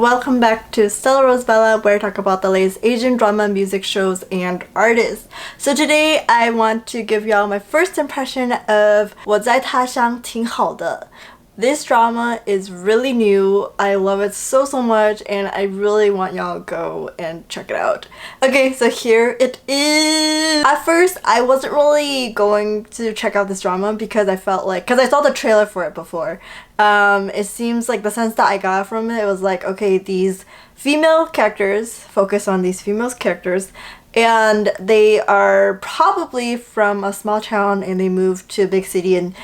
welcome back to Stella Rosebella, where I talk about the latest Asian drama, music shows, and artists. So today I want to give y'all my first impression of 我在他乡挺好的. This drama is really new. I love it so much and I really want y'all to go and check it out. Okay, so here it is. At first, I wasn't really going to check out this drama because I felt like, because I saw the trailer for it before. It seems like the sense that I got from it was like, okay, these female characters, focus on these female characters, and they are probably from a small town and they moved to a big city, and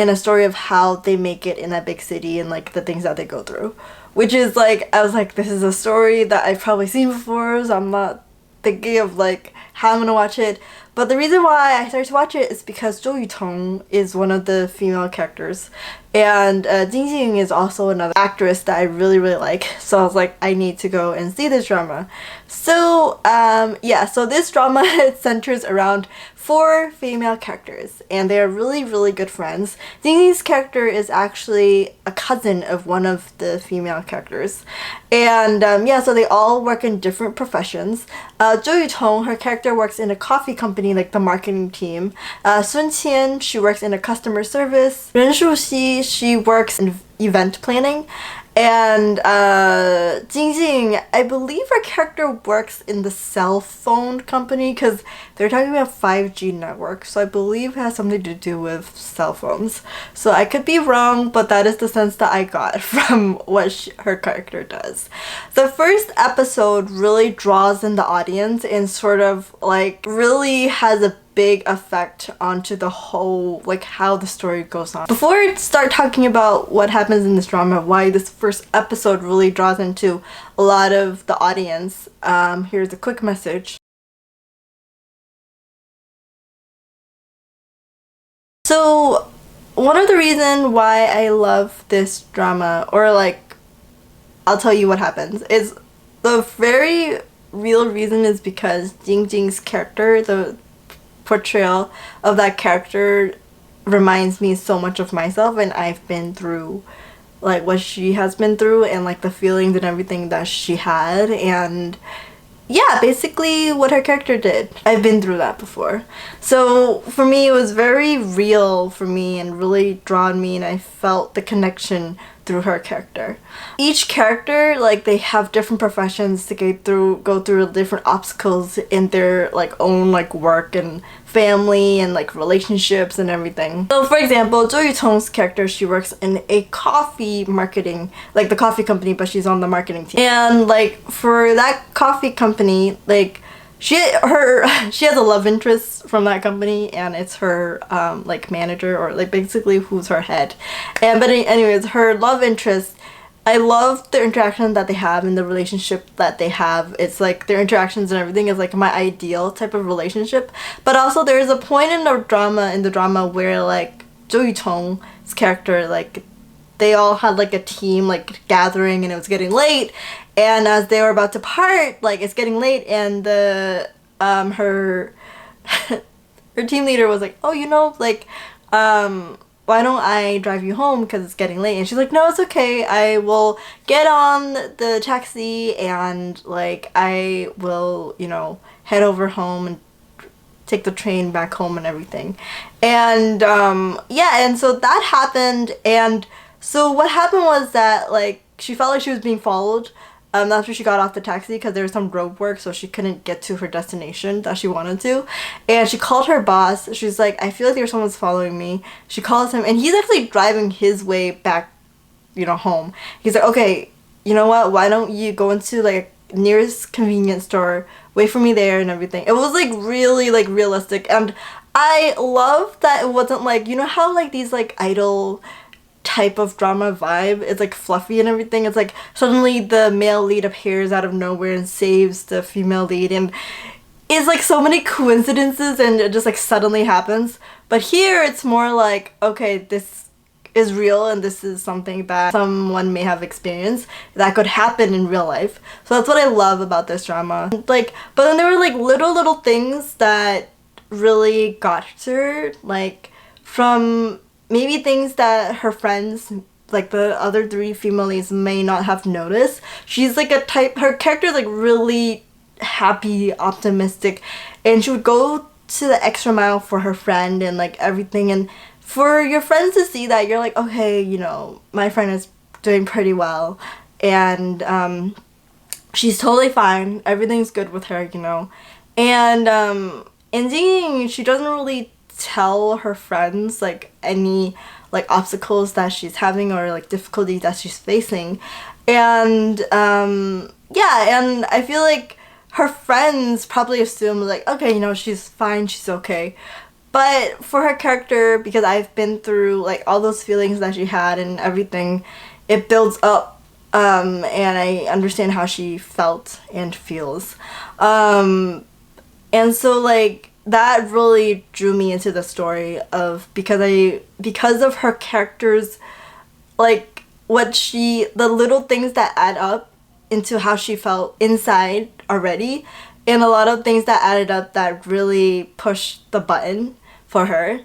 a story of how they make it in that big city and like the things that they go through. Which is like, I was like, this is a story that I've probably seen before, so I'm not thinking of like how I'm gonna watch it. But the reason why I started to watch it is because Zhou Yu is one of the female characters, and Jin Jing is also another actress that I really like. So I was like, I need to go and see this drama. So yeah, so this drama it centers around 4 female characters, and they are really good friends. Jin Jing's character is actually a cousin of one of the female characters, and yeah, so they all work in different professions. Zhou Yu, her character works in a coffee company, like the marketing team. Sun Qian, she works in a customer service. Ren Shuxi, she works in event planning. And Jin Jing, I believe her character works in the cell phone company because they're talking about 5G network, so I believe it has something to do with cell phones. So I could be wrong, but that is the sense that I got from what her character does. The first episode really draws in the audience and sort of like really has a big effect onto the whole, like how the story goes on. Before I start talking about what happens in this drama, why this first episode really draws into a lot of the audience, here's a quick message. So one of the reasons why I love this drama, or like I'll tell you what happens, is the very real reason is because Jin Jing's character, the portrayal of that character reminds me so much of myself, and I've been through like what she has been through and like the feelings and everything that she had, and yeah, basically what her character did. I've been through that before. So for me it was very real for me and really drawn me, and I felt the connection through her character. Each character, like they have different professions to go through different obstacles in their like own like work and family and like relationships and everything. So for example, Zhou Yu's character, she works in a coffee marketing, like the coffee company, but she's on the marketing team. And like for that coffee company, like she has a love interest from that company, and it's her like manager, or like basically who's her head. And but anyways, her love interest, I love the interaction that they have and the relationship that they have. It's like their interactions and everything is like my ideal type of relationship. But also there is a point in the drama where like Zhou Yu's character, like they all had like a team like gathering, and it was getting late, and as they were about to part, like it's getting late, and the her team leader was like, oh, you know, like why don't I drive you home because it's getting late? And she's like, no, it's okay, I will get on the taxi and like I will, you know, head over home and take the train back home and everything. And yeah, and so that happened, and so what happened was that like she felt like she was being followed after she got off the taxi because there was some road work, so she couldn't get to her destination that she wanted to. And she called her boss. She's like, I feel like there's someone's following me. She calls him, and he's actually driving his way back, you know, home. He's like, okay, you know what? Why don't you go into like a nearest convenience store, wait for me there and everything. It was like really like realistic, and I love that it wasn't like, you know how like these like idol type of drama vibe, it's like fluffy and everything. It's like suddenly the male lead appears out of nowhere and saves the female lead, and it's like so many coincidences and it just like suddenly happens. But here it's more like, okay, this is real and this is something that someone may have experienced that could happen in real life. So that's what I love about this drama. Like, but then there were like little things that really got to her, like from maybe things that her friends like the other three female leads may not have noticed. She's like her character is like really happy, optimistic, and she would go to the extra mile for her friend and like everything. And for your friends to see that, you're like, okay, you know, my friend is doing pretty well, and she's totally fine, everything's good with her, you know. And in Jing, she doesn't really tell her friends like any like obstacles that she's having or like difficulties that she's facing. And yeah, and I feel like her friends probably assume like, okay, you know, she's fine, she's okay. But for her character, because I've been through like all those feelings that she had and everything, it builds up, and I understand how she felt and feels. And so like that really drew me into the story of because of her character's like the little things that add up into how she felt inside already, and a lot of things that added up that really pushed the button for her.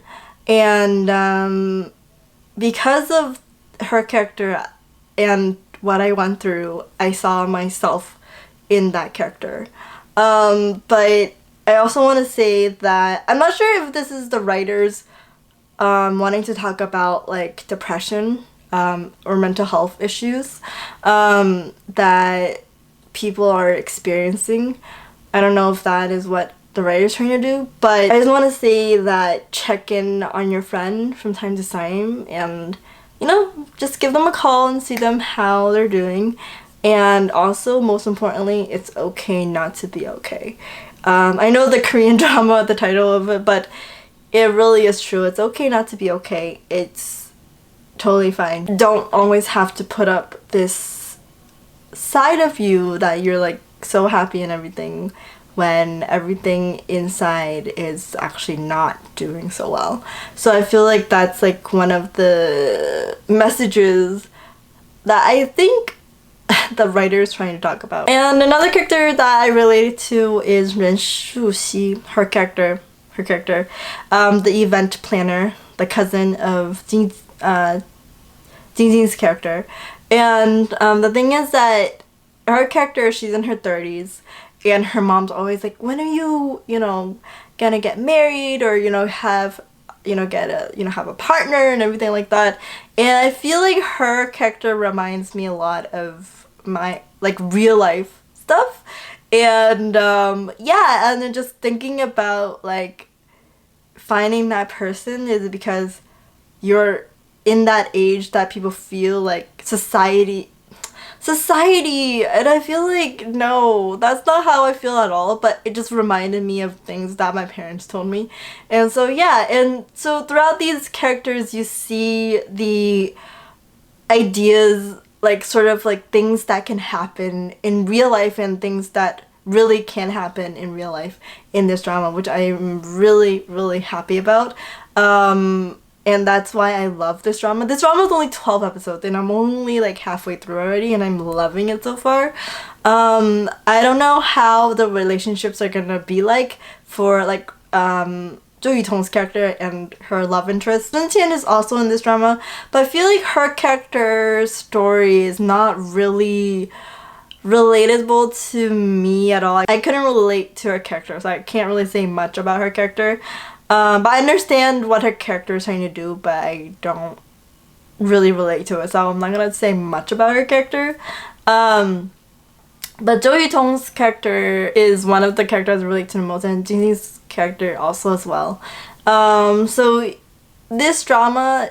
And because of her character and what I went through, I saw myself in that character. But I also want to say that I'm not sure if this is the writers wanting to talk about like depression or mental health issues that people are experiencing. I don't know if that is what the writer's trying to do, but I just want to say that check in on your friend from time to time and, you know, just give them a call and see them how they're doing. And also, most importantly, it's okay not to be okay. I know the Korean drama, the title of it, but it really is true. It's okay not to be okay. It's totally fine. Don't always have to put up this side of you that you're like so happy and everything when everything inside is actually not doing so well. So I feel like that's like one of the messages that I think the writer is trying to talk about. And another character that I related to is Ren Shuxi, her character, the event planner, the cousin of Jin Jing's character. And the thing is that her character, she's in her 30s, and her mom's always like, when are you, you know, gonna get married, or, you know, have, you know, have a partner and everything like that. And I feel like her character reminds me a lot of my like real life stuff. And yeah, and then just thinking about like finding that person is because you're in that age that people feel like society, and I feel like no, that's not how I feel at all, but it just reminded me of things that my parents told me. And so yeah, and so throughout these characters you see the ideas, like sort of like things that can happen in real life and things that really can happen in real life in this drama, which I am really, really happy about. And that's why I love this drama. This drama is only 12 episodes and I'm only like halfway through already and I'm loving it so far. I don't know how the relationships are gonna be like for like Zhou Yu character and her love interest. Sun Qian is also in this drama, but I feel like her character's story is not really relatable to me at all. I couldn't relate to her character, so I can't really say much about her character. But I understand what her character is trying to do, but I don't really relate to it, so I'm not gonna say much about her character. But Zhou Yu character is one of the characters I relate to the most, and Jin Jing's character also as well. So this drama,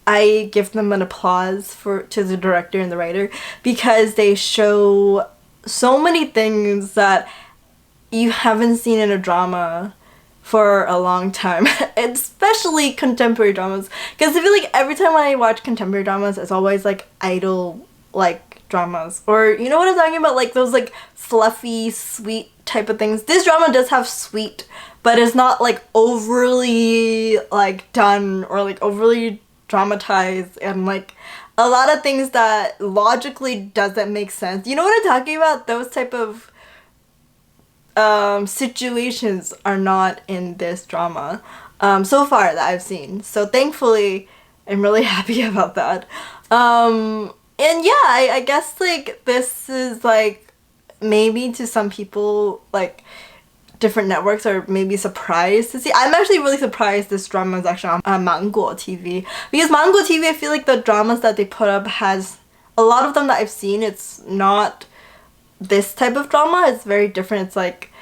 I give them an applause to the director and the writer because they show so many things that you haven't seen in a drama for a long time, especially contemporary dramas. Because I feel like every time when I watch contemporary dramas, it's always like idol like dramas, or you know what I'm talking about, like those like fluffy, sweet type of things. This drama does have sweet, but it's not like overly like done or like overly dramatized and like a lot of things that logically doesn't make sense. You know what I'm talking about? Those type of situations are not in this drama so far that I've seen. So thankfully, I'm really happy about that. And yeah, I guess like this is like maybe to some people like different networks are maybe surprised to see. I'm actually really surprised this drama is actually on Mango TV, because Mango TV, I feel like the dramas that they put up has a lot of them that I've seen. It's not this type of drama. It's very different. It's like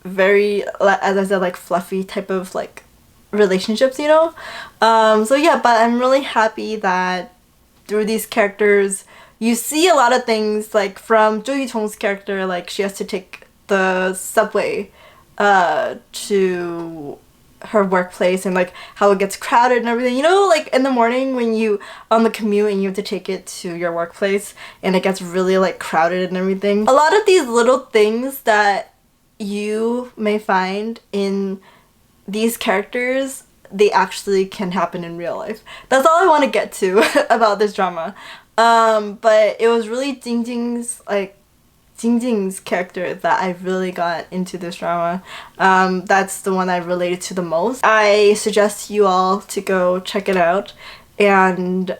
very, as I said, like fluffy type of like relationships, you know. So yeah, but I'm really happy that through these characters you see a lot of things, like from Zhou Yu's character, like she has to take the subway to her workplace, and like how it gets crowded and everything, you know, like in the morning when you on the commute and you have to take it to your workplace and it gets really like crowded and everything. A lot of these little things that you may find in these characters, they actually can happen in real life. That's all I want to get to about this drama. But it was really Jin Jing's character that I really got into this drama. That's the one I related to the most. I suggest you all to go check it out. And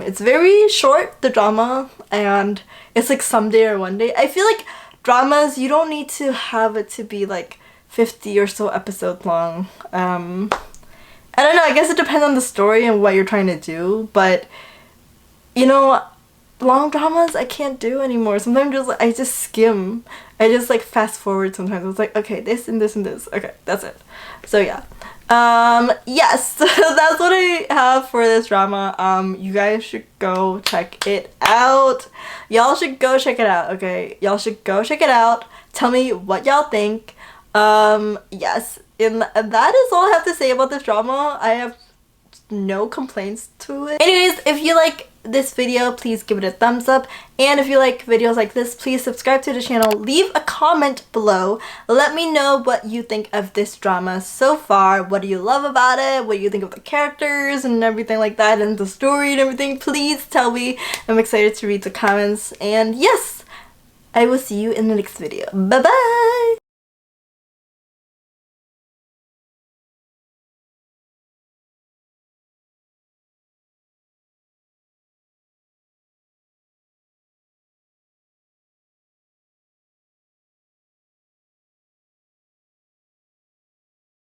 it's very short, the drama, and it's like someday or one day. I feel like dramas, you don't need to have it to be like 50 or so episodes long. I don't know, I guess it depends on the story and what you're trying to do, but you know, long dramas I can't do anymore. Sometimes I just skim. I just like fast forward sometimes. It's like, okay, this and this and this. Okay, that's it. So yeah. Yes, that's what I have for this drama. You guys should go check it out. Y'all should go check it out, okay? Y'all should go check it out. Tell me what y'all think. Yes, and that is all I have to say about this drama. I have no complaints to it. Anyways, if you like this video, please give it a thumbs up, and if you like videos like this, please subscribe to the channel. Leave a comment below. Let me know what you think of this drama so far. What do you love about it? What do you think of the characters and everything like that, and the story and everything? Please tell me. I'm excited to read the comments, and yes, I will see you in the next video. Bye bye.